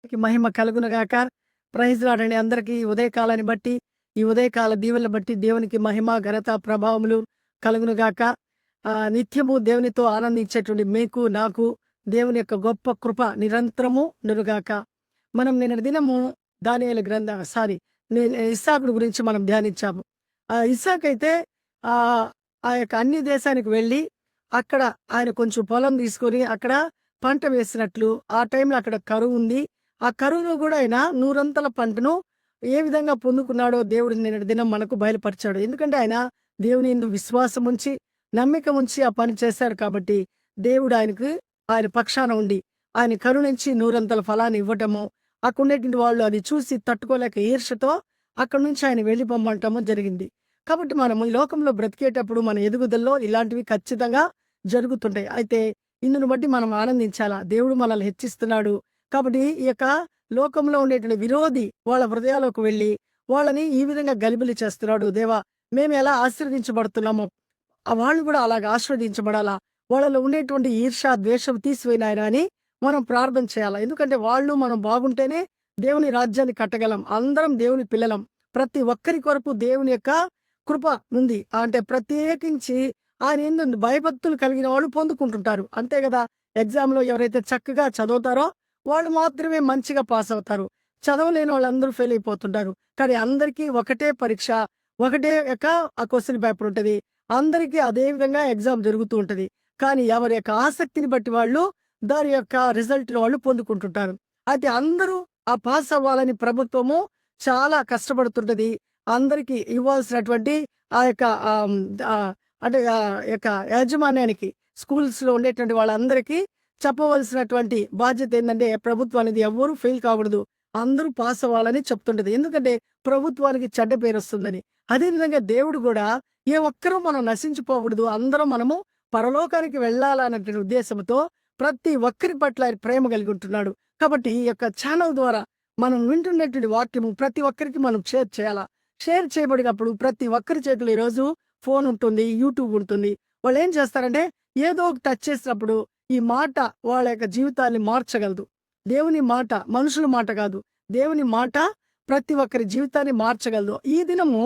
మహిమ కలుగునుగాక. Praise lord అండి. అందరికీ ఈ ఉదయకాలాన్ని బట్టి, ఈ ఉదయకాల దీవెనలను బట్టి దేవునికి మహిమ, ఘనత, ప్రభావములు కలుగునుగాక. నిత్యము దేవునితో ఆనందించేటువంటి మీకు, నాకు దేవుని యొక్క గొప్ప కృప నిరంతరము ఉండునుగాక. మనం నిన్నటి దినము దానియేలు ఇస్సాకుడు గురించి మనం ధ్యానించాము. ఇస్సాకైతే ఆహ్, ఆ యొక్క అన్య దేశానికి వెళ్ళి, అక్కడ ఆయన కొంచెం పొలం తీసుకొని అక్కడ పంట వేసినట్లు, ఆ టైంలో అక్కడ కరువుంది. ఆ కరువులో గూడా ఆయన నూరంతల పంటను ఏ విధంగా పొందుకున్నాడో దేవుడు నిన్నటి దినం మనకు బయలుపరిచాడు. ఎందుకంటే ఆయన దేవుని యందు విశ్వాసం ఉంచి, నమ్మిక ఉంచి ఆ పని చేశారు కాబట్టి, దేవుడు ఆయన పక్షాన ఉండి, ఆయన కరుణించి నూరంతల ఫలాన్ని ఇవ్వటము, అక్కడుండేటువంటి వాళ్ళు అది చూసి తట్టుకోలేక ఈర్ష్యతో అక్కడి నుంచి ఆయన వెళ్ళిపోమ్మంటము జరిగింది. కాబట్టి మనము ఈ లోకంలో బ్రతికేటప్పుడు మన ఎదుగుదలలో ఇలాంటివి ఖచ్చితంగా జరుగుతుంటాయి. అయితే ఇందును బట్టి మనం ఆనందించాలా. దేవుడు మనల్ని హెచ్చిస్తున్నాడు. కాబట్టి ఈ యొక్క లోకంలో ఉండేటువంటి విరోధి వాళ్ళ హృదయాల్లోకి వెళ్ళి, వాళ్ళని ఈ విధంగా గలిబిలి చేస్తున్నాడు. దేవా! మేము ఎలా ఆశీర్వదించబడుతున్నామో, వాళ్ళు కూడా అలాగ ఆశీర్వదించబడాలా. వాళ్ళలో ఉండేటువంటి ఈర్ష్య, ద్వేషం తీసివేయి నాయనా అని మనం ప్రార్థన చేయాలా. ఎందుకంటే వాళ్ళు మనం బాగుంటేనే దేవుని రాజ్యాన్ని కట్టగలం. అందరం దేవుని పిల్లలం. ప్రతి ఒక్కరి కొరకు దేవుని యొక్క కృప ఉంది. అంటే ప్రత్యేకించి ఆయన యందు భయభక్తులు కలిగిన వాళ్ళు పొందుకుంటుంటారు. అంతే గదా! ఎగ్జామ్‌లో ఎవరైతే చక్కగా చదువుతారో వాళ్ళు మాత్రమే మంచిగా పాస్ అవుతారు. చదవలేని వాళ్ళందరూ ఫెయిల్ అయిపోతుంటారు. కానీ అందరికీ ఒకటే పరీక్ష, ఒకటే యొక్క ఆ క్వెషన్ పేపర్ ఉంటది. అందరికీ అదే విధంగా ఎగ్జామ్ జరుగుతూ ఉంటది. కానీ ఎవరి యొక్క ఆసక్తిని బట్టి వాళ్ళు దాని యొక్క రిజల్ట్‌ని వాళ్ళు పొందుకుంటుంటారు. అయితే అందరూ ఆ పాస్ అవ్వాలని ప్రభుత్వము చాలా కష్టపడుతుంటది. అందరికీ ఇవ్వాల్సినటువంటి ఆ యొక్క అంటే యొక్క యాజమాన్యానికి స్కూల్స్‌లో ఉండేటువంటి వాళ్ళందరికీ చెప్పవలసినటువంటి బాధ్యత ఏందంటే, ప్రభుత్వానిది ఎవ్వరూ ఫెయిల్ కాకూడదు. అందరూ పాస్ అవ్వాలని చెప్తుంటది. ఎందుకంటే ప్రభుత్వానికి చెడ్డ పేరొస్తుందని. అదే విధంగా దేవుడు గూడా ఏ ఒక్కరూ మనం నశించిపోకూడదు. అందరం మనము పరలోకానికి వెళ్ళాలన్నటువంటి ఉద్దేశంతో ప్రతి ఒక్కరి పట్ల ఆయన ప్రేమ కలిగి ఉంటున్నాడు. కాబట్టి ఈ యొక్క ఛానల్ ద్వారా మనం వింటున్నటువంటి వాక్యము ప్రతి ఒక్కరికి మనం షేర్ చేయాలా. షేర్ చేయబడినప్పుడు ప్రతి ఒక్కరి చేతిలో ఈరోజు ఫోన్ ఉంటుంది, యూట్యూబ్ ఉంటుంది. వాళ్ళేం చేస్తారంటే ఏదో ఒక టచ్ చేసినప్పుడు ఈ మాట వాళ్ళ యొక్క జీవితాన్ని మార్చగలదు. దేవుని మాట, మనుషుల మాట కాదు. దేవుని మాట ప్రతి ఒక్కరి జీవితాన్ని మార్చగలదు. ఈ దినము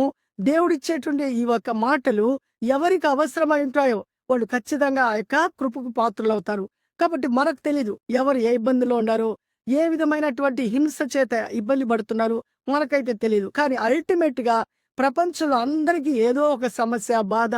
దేవుడిచ్చేటువంటి ఈ ఒక్క మాటలు ఎవరికి అవసరమై ఉంటాయో వాళ్ళు ఖచ్చితంగా ఆ యొక్క కృపకు పాత్రులవుతారు. కాబట్టి మనకు తెలీదు ఎవరు ఏ ఇబ్బందిలో ఉన్నారో, ఏ విధమైనటువంటి హింస చేత ఇబ్బంది పడుతున్నారు మనకైతే తెలీదు. కానీ అల్టిమేట్‌గా ప్రపంచంలో అందరికీ ఏదో ఒక సమస్య, బాధ,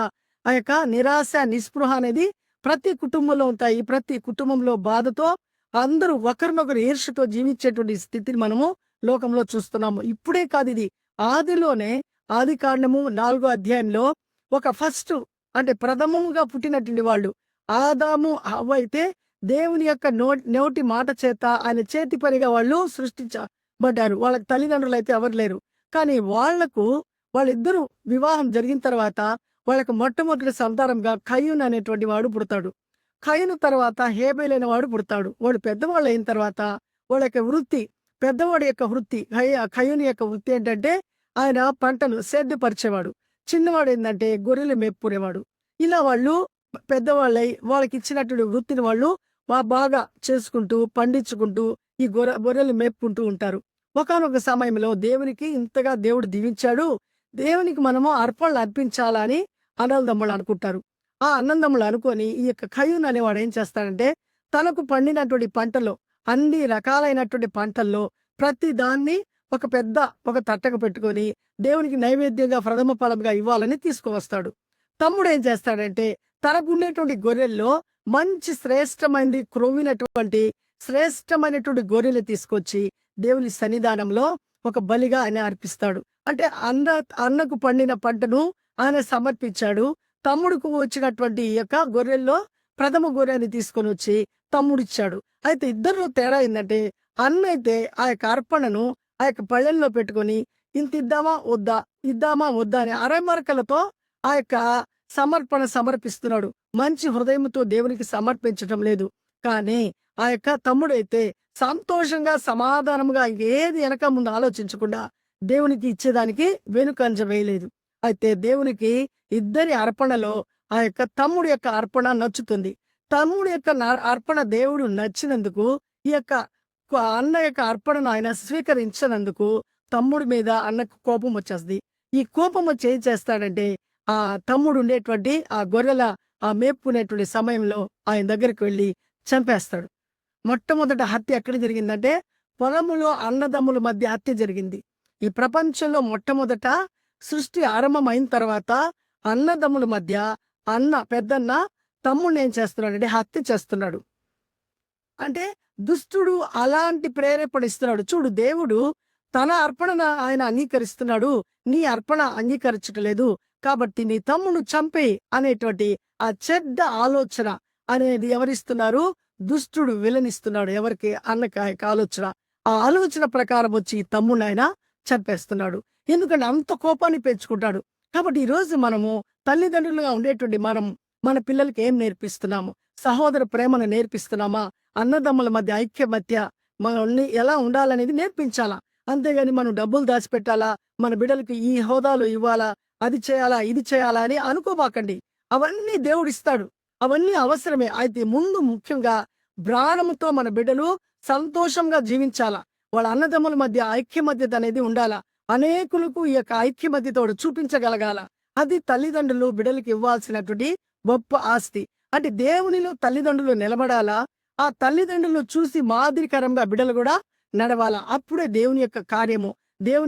ఆ యొక్క నిరాశ, నిస్పృహ అనేది ప్రతి కుటుంబంలో ఉంటాయి. ప్రతి కుటుంబంలో బాధతో అందరూ ఒకరినొకరు ఈర్ష్యతో జీవించేటువంటి స్థితిని మనము లోకంలో చూస్తున్నాము. ఇప్పుడే కాదు ఇది. ఆదిలోనే ఆదికాండము 4 అధ్యాయంలో ఒక ఫస్ట్ అంటే ప్రథమముగా పుట్టినటువంటి వాళ్ళు ఆదాము, హవ్వ అయితే దేవుని యొక్క నోటి మాట చేత ఆయన చేతి పనిగా వాళ్ళు సృష్టించబడ్డారు. వాళ్ళకి తల్లిదండ్రులైతే ఎవరు లేరు. కానీ వాళ్ళిద్దరూ వివాహం జరిగిన తర్వాత వాళ్ళకి మొట్టమొదటి సంతానంగా కయీను అనేటువంటి వాడు పుడతాడు. కయీను తర్వాత హేబెలు అనే వాడు పుడతాడు. వాళ్ళు పెద్దవాళ్ళు అయిన తర్వాత వాళ్ళ యొక్క వృత్తి, పెద్దవాడి యొక్క వృత్తి కయీను యొక్క వృత్తి ఏంటంటే ఆయన పంటను సేద్యపరిచేవాడు. చిన్నవాడు ఏందంటే గొర్రెలు మేపుకునేవాడు. ఇలా వాళ్ళు పెద్దవాళ్ళై వాళ్ళకిచ్చినటువంటి వృత్తిని వాళ్ళు బాగా చేసుకుంటూ, పండించుకుంటూ ఈ గొర్రెలు మేపుకుంటూ ఉంటారు. ఒకానొక సమయంలో దేవునికి ఇంతగా దేవుడు దీవించాడు. దేవునికి మనము అర్పణలు అర్పించాలా అని అన్నదమ్ములు అనుకుంటారు. ఆ అన్నదమ్ములు అనుకోని ఈ యొక్క కయీను అనేవాడు ఏం చేస్తాడంటే తనకు పండినటువంటి పంటలో అన్ని రకాలైనటువంటి పంటల్లో ప్రతి దాన్ని ఒక తట్టకు పెట్టుకొని దేవునికి నైవేద్యంగా ప్రథమ ఫలంగా ఇవ్వాలని తీసుకువస్తాడు. తమ్ముడు ఏం చేస్తాడంటే తనకుండేటువంటి గొర్రెల్లో మంచి శ్రేష్టమైనది క్రొవ్వినటువంటి శ్రేష్టమైనటువంటి గొర్రెలు తీసుకొచ్చి దేవుని సన్నిధానంలో ఒక బలిగా ఆయన అర్పిస్తాడు. అంటే అన్నకు పండిన పంటను ఆయన సమర్పించాడు. తమ్ముడుకు వచ్చినటువంటి ఈ యొక్క గొర్రెల్లో ప్రథమ గొర్రెని తీసుకొని వచ్చి తమ్ముడిచ్చాడు. అయితే ఇద్దరిలో తేడా ఏందంటే అన్న అయితే ఆ యొక్క అర్పణను ఆ యొక్క పళ్ళెంలో పెట్టుకొని ఇంత ఇద్దామా వద్దా అని అరమరకలతో ఆ యొక్క సమర్పిస్తున్నాడు. మంచి హృదయంతో దేవునికి సమర్పించటం లేదు. కానీ ఆ యొక్క తమ్ముడైతే సంతోషంగా, సమాధానంగా ఏది వెనక ముందు ఆలోచించకుండా దేవునికి ఇచ్చేదానికి వెనుకంజ వేయలేదు. అయితే దేవునికి ఇద్దరి అర్పణలో ఆ యొక్క తమ్ముడి యొక్క అర్పణ నచ్చుతుంది. తమ్ముడి యొక్క అర్పణ దేవుడు నచ్చినందుకు ఈ యొక్క అన్న యొక్క అర్పణను ఆయన స్వీకరించనందుకు తమ్ముడి మీద అన్నకు కోపం వచ్చేస్తది. ఈ కోపం వచ్చి ఏం చేస్తాడంటే, ఆ తమ్ముడు ఉండేటువంటి ఆ గొర్రెల మేపుకునేటువంటి సమయంలో ఆయన దగ్గరికి వెళ్లి చంపేస్తాడు. మొట్టమొదట హత్య ఎక్కడ జరిగిందంటే, పొలములో అన్నదమ్ముల మధ్య హత్య జరిగింది. ఈ ప్రపంచంలో మొట్టమొదట సృష్టి ఆరంభమైన తర్వాత అన్నదమ్ముల మధ్య పెద్దన్న తమ్ముడిని ఏం చేస్తున్నాడంటే హత్య చేస్తున్నాడు. అంటే దుష్టుడు అలాంటి ప్రేరేపణ ఇస్తున్నాడు. చూడు, దేవుడు తన అర్పణను ఆయన అంగీకరిస్తున్నాడు, నీ అర్పణ అంగీకరించట్లేదు, కాబట్టి నీ తమ్ముడు చంపేయి అనేటువంటి ఆ చెడ్డ ఆలోచన అనేది ఎవరిస్తున్నారు? దుష్టుడు విలనిస్తున్నాడు. ఎవరికి? అన్నకి ఆ యొక్క ఆలోచన. ఆ ఆలోచన ప్రకారం వచ్చి ఈ తమ్ముడిని ఆయన చంపేస్తున్నాడు. ఎందుకంటే అంత కోపాన్ని పెంచుకుంటాడు. కాబట్టి ఈరోజు మనము తల్లిదండ్రులుగా ఉండేటువంటి మనం మన పిల్లలకి ఏం నేర్పిస్తున్నాము? సహోదర ప్రేమను నేర్పిస్తున్నామా? అన్నదమ్ముల మధ్య ఐక్యమత్య మనల్ని ఎలా ఉండాలనేది నేర్పించాలా. అంతేగాని మనం డబ్బులు దాచిపెట్టాలా, మన బిడ్డలకు ఈ హోదాలు ఇవ్వాలా, అది చేయాలా, ఇది చేయాలా అని అనుకోబాకండి. అవన్నీ దేవుడిస్తాడు. అవన్నీ అవసరమే. అయితే ముందు ముఖ్యంగా ప్రాణముతో మన బిడ్డలు సంతోషంగా జీవించాలా. వాళ్ళ అన్నదమ్ముల మధ్య ఐక్యమత్యత అనేది ఉండాలా. అనేకులకు ఈ యొక్క ఐక్యమత్యతో చూపించగలగాల. అది తల్లిదండ్రులు బిడ్డలకు ఇవ్వాల్సినటువంటి గొప్ప ఆస్తి. అంటే దేవునిలో తల్లిదండ్రులు నిలబడాలా, ఆ తల్లిదండ్రులను చూసి మాదిరికరంగా బిడ్డలు కూడా నడవాలా. అప్పుడే దేవుని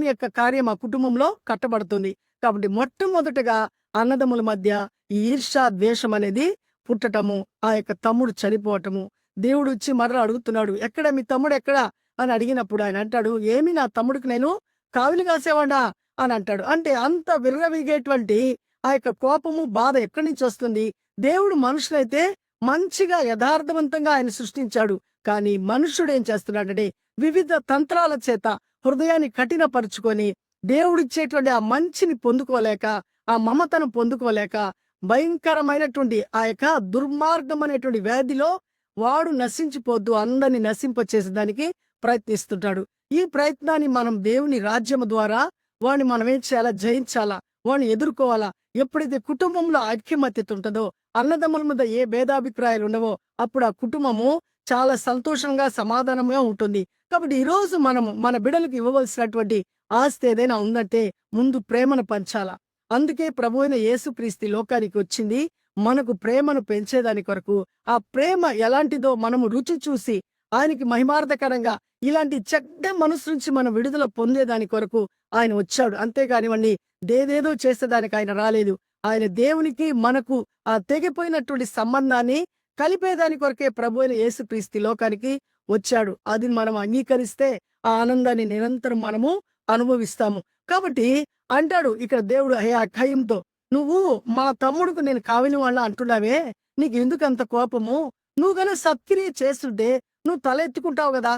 యొక్క కార్యం ఆ కుటుంబంలో కట్టబడుతుంది. కాబట్టి మొట్టమొదటగా అన్నదమ్ముల మధ్య ఈ ఈర్ష్య ద్వేషం అనేది పుట్టటము, ఆ యొక్క తమ్ముడు చనిపోవటము. దేవుడు వచ్చి మరలా అడుగుతున్నాడు, ఎక్కడ మీ తమ్ముడు ఎక్కడా అని అడిగినప్పుడు ఆయన అంటాడు, ఏమి నా తమ్ముడికి నేను కావిలి కాసేవాడా అని అంటాడు. అంటే అంత విర్రవీగేటువంటి ఆ యొక్క కోపము, బాధ ఎక్కడి నుంచి వస్తుంది? దేవుడు మనుషులైతే మంచిగా యథార్థవంతంగా ఆయన సృష్టించాడు. కానీ మనుషుడు ఏం చేస్తున్నాడంటే వివిధ తంత్రాల చేత హృదయాన్ని కఠినపరుచుకొని దేవుడిచ్చేటువంటి ఆ మంచిని పొందుకోలేక, ఆ మమతను పొందుకోలేక భయంకరమైనటువంటి ఆ యొక్క దుర్మార్గం అనేటువంటి వ్యాధిలో వాడు నశించిపోద్దు, అందరిని నశింపచేసేదానికి ప్రయత్నిస్తుంటాడు. ఈ ప్రయత్నాన్ని మనం దేవుని రాజ్యము ద్వారా వాడిని మనం ఏం చేయాలా? జయించాలా, వాడిని ఎదుర్కోవాలా. ఎప్పుడైతే కుటుంబంలో ఐక్యమత్యత ఉంటుందో, అన్నదమ్ముల మీద ఏ భేదాభిప్రాయాలు ఉండవో, అప్పుడు ఆ కుటుంబము చాలా సంతోషంగా సమాధానంగా ఉంటుంది. కాబట్టి ఈరోజు మనము మన బిడ్డలకు ఇవ్వవలసినటువంటి ఆస్తి ఏదైనా ఉందంటే ముందు ప్రేమను పంచాలా. అందుకే ప్రభు అయిన యేసుక్రీస్తు లోకానికి వచ్చింది మనకు ప్రేమను పెంచేదాని కొరకు. ఆ ప్రేమ ఎలాంటిదో మనము రుచి చూసి ఆయనకి మహిమార్థకరంగా ఇలాంటి చెడ్డ మనసు నుంచి మనం విడుదల పొందేదాని కొరకు ఆయన వచ్చాడు. అంతేకానివ్వండి దేదేదో చేసేదానికి ఆయన రాలేదు. ఆయన దేవునికి మనకు ఆ తెగిపోయినటువంటి సంబంధాన్ని కలిపేదాని కొరకే ప్రభు అయిన యేసుక్రీస్తు లోకానికి వచ్చాడు. అది మనం అంగీకరిస్తే ఆ ఆనందాన్ని నిరంతరం మనము అనుభవిస్తాము. కాబట్టి అంటాడు ఇక్కడ దేవుడు కయ్యంతో, నువ్వు మా తమ్ముడుకు నేను కావిలి వాళ్ళ అంటున్నావే, నీకు ఎందుకు అంత కోపము? నువ్వు గన సత్క్రియ చేస్తుంటే నువ్వు తల ఎత్తుకుంటావు కదా.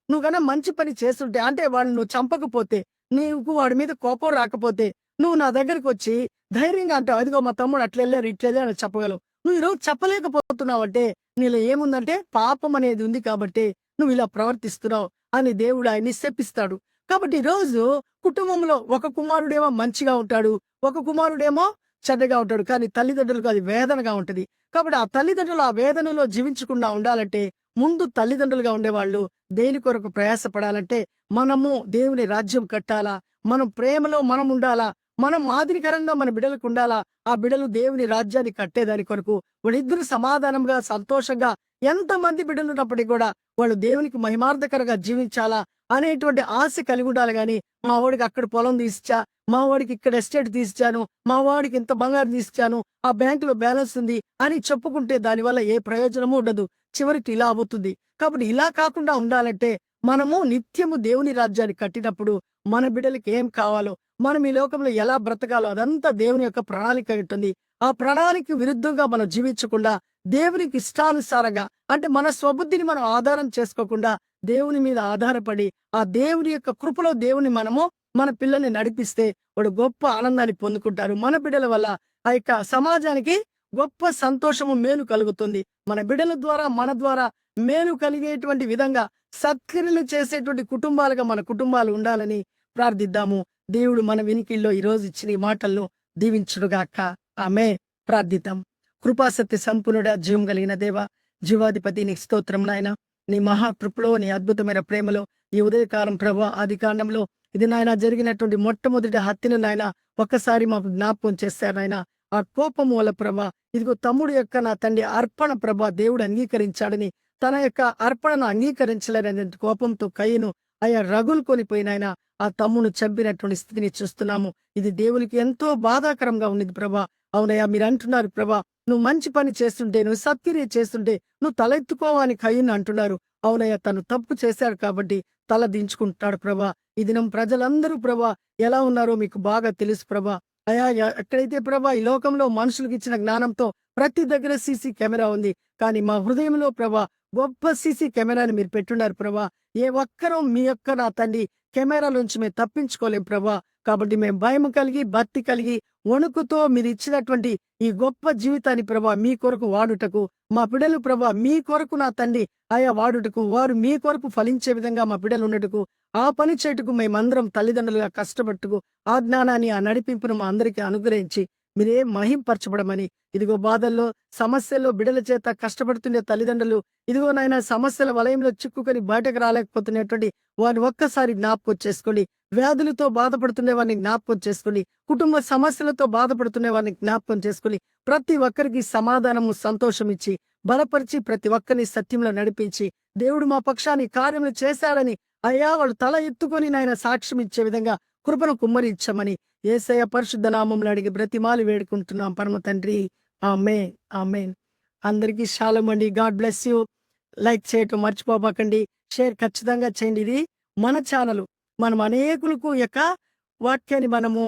నువ్వు గన మంచి పని చేస్తుంటే, అంటే వాడిని నువ్వు చంపకపోతే, నీకు వాడి మీద కోపం రాకపోతే, నువ్వు నా దగ్గరకు వచ్చి ధైర్యంగా అంటావు, అదిగో మా తమ్ముడు అట్లెళ్ళారు ఇట్లెళ్ళారు అని చెప్పగలవు. నువ్వు ఈరోజు చెప్పలేకపోతున్నావు అంటే నీలో ఏముందంటే పాపం అనేది ఉంది కాబట్టి నువ్వు ఇలా ప్రవర్తిస్తున్నావు అని దేవుడు ఆయన్ని శపిస్తాడు. కాబట్టి ఈరోజు కుటుంబంలో ఒక కుమారుడేమో మంచిగా ఉంటాడు, ఒక కుమారుడేమో చెడ్డగా ఉంటాడు. కానీ తల్లిదండ్రులకు అది వేదనగా ఉంటది. కాబట్టి ఆ తల్లిదండ్రులు ఆ వేదనలో జీవించకుండా ఉండాలంటే ముందు తల్లిదండ్రులుగా ఉండేవాళ్ళు దేని కొరకు ప్రయాసపడాలంటే మనము దేవుని రాజ్యం కట్టాలా, మనం ప్రేమలో మనం ఉండాలా, మనం మాదిరికరంగా మన బిడ్డలకు ఉండాలా. ఆ బిడ్డలు దేవుని రాజ్యాన్ని కట్టేదాని కొరకు వాళ్ళిద్దరు సమాధానంగా సంతోషంగా ఎంతమంది బిడ్డలు ఉన్నప్పటికీ కూడా వాళ్ళు దేవునికి మహిమార్థకరంగా జీవించాలా అనేటువంటి ఆశ కలిగి ఉండాలి. గాని మా వాడికి అక్కడ పొలం తీసిచ్చా, మా వాడికి ఇక్కడ ఎస్టేట్ తీసిచ్చాను, మా వాడికి ఇంత బంగారు తీసిచ్చాను, ఆ బ్యాంకులో బ్యాలెన్స్ ఉంది అని చెప్పుకుంటే దానివల్ల ఏ ప్రయోజనము ఉండదు. చివరికి ఇలా అవుతుంది. కాబట్టి ఇలా కాకుండా ఉండాలంటే మనము నిత్యము దేవుని రాజ్యాన్ని కట్టినప్పుడు మన బిడ్డలకి ఏం కావాలో, మనం ఈ లోకంలో ఎలా బ్రతకాలో అదంతా దేవుని యొక్క ప్రణాళిక ఉంటుంది. ఆ ప్రణాళిక విరుద్ధంగా మనం జీవించకుండా దేవునికి ఇష్టానుసారంగా, అంటే మన స్వబుద్ధిని మనం ఆధారం చేసుకోకుండా దేవుని మీద ఆధారపడి ఆ దేవుని యొక్క కృపలో దేవుని మనము మన పిల్లల్ని నడిపిస్తే వాడు గొప్ప ఆనందాన్ని పొందుకుంటారు. మన బిడ్డల వల్ల ఆ యొక్క సమాజానికి గొప్ప సంతోషము, మేలు కలుగుతుంది. మన బిడ్డల ద్వారా మన ద్వారా మేలు కలిగేటువంటి విధంగా సత్క్రియలు చేసేటువంటి కుటుంబాలుగా మన కుటుంబాలు ఉండాలని ప్రార్థిద్దాము. దేవుడు మన వినికిల్లో ఈరోజు ఇచ్చిన ఈ మాటలను దీవించుడుగాక. ఆమె ప్రార్థిద్దాం. కృపాసత్య సంపూర్ణుడ, జీవం కలిగిన దేవ, జీవాధిపతి నీకు స్తోత్రం నాయన. నీ మహాకృపలో, నీ అద్భుతమైన ప్రేమలో ఈ ఉదయకాలం ప్రభా ఆది కాండంలో ఇది నాయన జరిగినటువంటి మొట్టమొదటి హత్యను నాయన ఒక్కసారి మాకు జ్ఞాపకం చేశారు నాయన. ఆ కోపము వల్ల ప్రభా ఇదిగో తమ్ముడు యొక్క నా తండ్రి అర్పణ ప్రభా దేవుడు అంగీకరించాడని, తన యొక్క అర్పణను అంగీకరించలేని కోపంతో కయ్యను అయ్యా రగులు కొనిపోయినాయన ఆ తమ్మును చంపినటువంటి స్థితిని చూస్తున్నాము. ఇది దేవునికి ఎంతో బాధాకరంగా ఉన్నది ప్రభా. అవునయ్యా, మీరు అంటున్నారు ప్రభా, నువ్వు మంచి పని చేస్తుంటే, నువ్వు సత్క్రియ చేస్తుంటే నువ్వు తలెత్తుకోవని కయ్యను అంటున్నారు. అవునయ్యా, తను తప్పు చేశాడు కాబట్టి తల దించుకుంటాడు ప్రభా. ఈ దినం ప్రజలందరూ ప్రభా ఎలా ఉన్నారో మీకు బాగా తెలుసు ప్రభా. అయా ఎక్కడైతే ప్రభా ఈ లోకంలో మనుషులకు ఇచ్చిన జ్ఞానంతో ప్రతి దగ్గర సీసీ కెమెరా ఉంది, కానీ మా హృదయంలో ప్రభా గొప్ప సీసీ కెమెరాని మీరు పెట్టున్నారు ప్రభా. ఏ ఒక్కరూ మీ యొక్క నా తండ్రి కెమెరాలోంచి మేము తప్పించుకోలేం ప్రభా. కాబట్టి మేము భయం కలిగి, భక్తి కలిగి, వణుకుతో మీరు ఇచ్చినటువంటి ఈ గొప్ప జీవితాన్ని ప్రభా మీ కొరకు వాడుటకు, మా బిడ్డలు ప్రభా మీ కొరకు నా తండ్రి ఆయా వాడుటకు, వారు మీ కొరకు ఫలించే విధంగా మా బిడ్డలు ఉన్నట్టుకు, ఆ పని చేటుకు మేమందరం తల్లిదండ్రులుగా కష్టపట్టుకు ఆ జ్ఞానాన్ని, ఆ నడిపింపును మా అందరికీ అనుగ్రహించి మీరే మహింపరచబడమని, ఇదిగో బాధల్లో సమస్యల్లో బిడ్డల చేత కష్టపడుతుండే తల్లిదండ్రులు ఇదిగో నాయన సమస్యల వలయంలో చిక్కుకొని బయటకు రాలేకపోతున్నటువంటి వారిని ఒక్కసారి జ్ఞాపకం చేసుకోండి. వ్యాధులతో బాధపడుతున్న వారిని జ్ఞాపకం చేసుకోండి. కుటుంబ సమస్యలతో బాధపడుతున్న వారిని జ్ఞాపకం చేసుకుని ప్రతి ఒక్కరికి సమాధానము, సంతోషం ఇచ్చి బలపరిచి ప్రతి ఒక్కరిని సత్యంలో నడిపించి దేవుడు మా పక్షాన్ని కార్యములు చేశాడని అయ్యా వాళ్ళు తల ఎత్తుకొని నాయన సాక్ష్యం ఇచ్చే విధంగా కృపను కుమ్మరించమని యేసయ్య పరిశుద్ధ నామములో అడిగి బ్రతిమాలి వేడుకుంటున్నాం పరమ తండ్రి. ఆమేన్, ఆమేన్. అందరికీ షాలోం అండి. God bless you. లైక్ చేయటం మర్చిపోబాకండి. షేర్ ఖచ్చితంగా చేయండి. ఇది మన ఛానల్. మనం అనేకులకు ఈ యొక్క వాక్యాన్ని మనము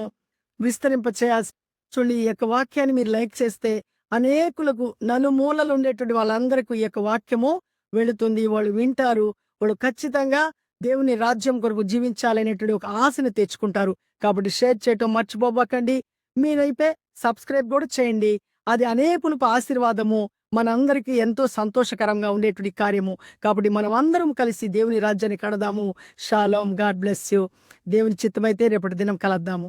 విస్తరింప చేయాల్సి చూడండి. ఈ యొక్క వాక్యాన్ని మీరు లైక్ చేస్తే అనేకులకు నలుమూలలు ఉండేటువంటి వాళ్ళందరికీ ఈ యొక్క వాక్యము వెళుతుంది. వాళ్ళు వింటారు. వాళ్ళు ఖచ్చితంగా దేవుని రాజ్యం కొరకు జీవించాలనేటువంటి ఒక ఆశను తెచ్చుకుంటారు. కాబట్టి షేర్ చేయటం మర్చిపోబాకండి. మీరైతే సబ్స్క్రైబ్ కూడా చేయండి. అది అనేకులకు ఆశీర్వాదము, మనందరికీ ఎంతో సంతోషకరంగా ఉండేటువంటి కార్యము. కాబట్టి మనం అందరం కలిసి దేవుని రాజ్యాన్ని కడదాము. షాలోం. God bless you. దేవుని చిత్తమైతే రేపటి దినం కలుద్దాము.